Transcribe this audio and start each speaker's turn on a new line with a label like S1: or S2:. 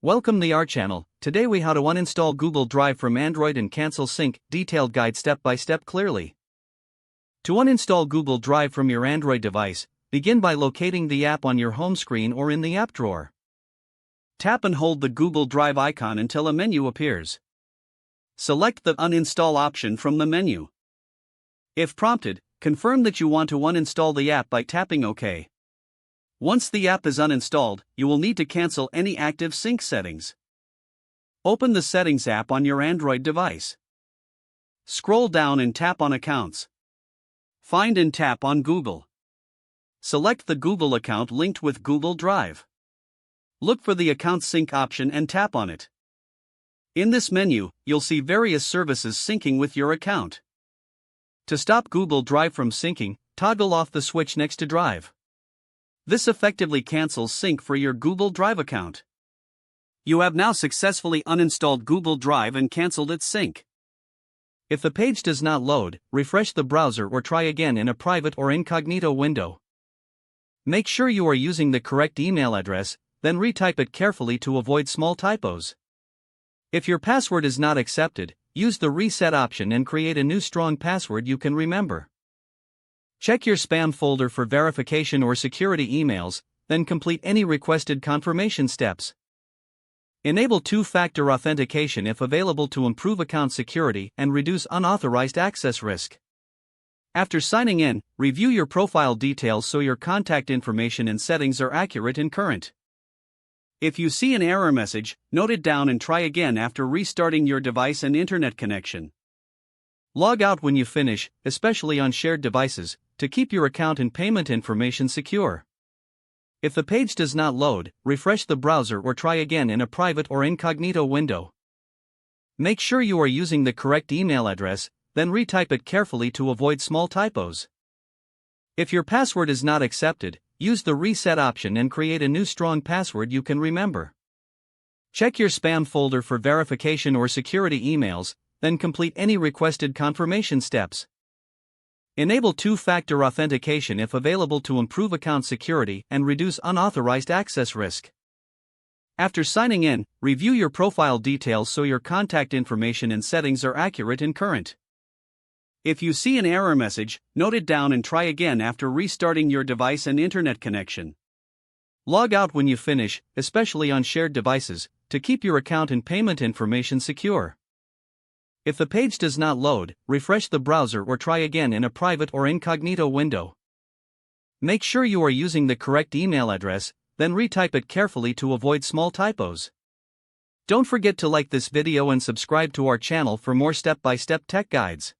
S1: Welcome to our channel. Today we how to uninstall Google Drive from Android and cancel sync, detailed guide step by step clearly. To uninstall Google Drive from your Android device, begin by locating the app on your home screen or in the app drawer. Tap and hold the Google Drive icon until a menu appears. Select the uninstall option from the menu. If prompted, confirm that you want to uninstall the app by tapping OK. Once the app is uninstalled, you will need to cancel any active sync settings. Open the Settings app on your Android device. Scroll down and tap on Accounts. Find and tap on Google. Select the Google account linked with Google Drive. Look for the Account Sync option and tap on it. In this menu, you'll see various services syncing with your account. To stop Google Drive from syncing, toggle off the switch next to Drive. This effectively cancels sync for your Google Drive account. You have now successfully uninstalled Google Drive and canceled its sync. If the page does not load, refresh the browser or try again in a private or incognito window. Make sure you are using the correct email address, then retype it carefully to avoid small typos. If your password is not accepted, use the reset option and create a new strong password you can remember. Check your spam folder for verification or security emails, then complete any requested confirmation steps. Enable two-factor authentication if available to improve account security and reduce unauthorized access risk. After signing in, review your profile details so your contact information and settings are accurate and current. If you see an error message, note it down and try again after restarting your device and internet connection. Log out when you finish, especially on shared devices, to keep your account and payment information secure. If the page does not load, refresh the browser or try again in a private or incognito window. Make sure you are using the correct email address, then retype it carefully to avoid small typos. If your password is not accepted, use the reset option and create a new strong password you can remember. Check your spam folder for verification or security emails, then complete any requested confirmation steps. Enable two-factor authentication if available to improve account security and reduce unauthorized access risk. After signing in, review your profile details so your contact information and settings are accurate and current. If you see an error message, note it down and try again after restarting your device and internet connection. Log out when you finish, especially on shared devices, to keep your account and payment information secure. If the page does not load, refresh the browser or try again in a private or incognito window. Make sure you are using the correct email address, then retype it carefully to avoid small typos. Don't forget to like this video and subscribe to our channel for more step-by-step tech guides.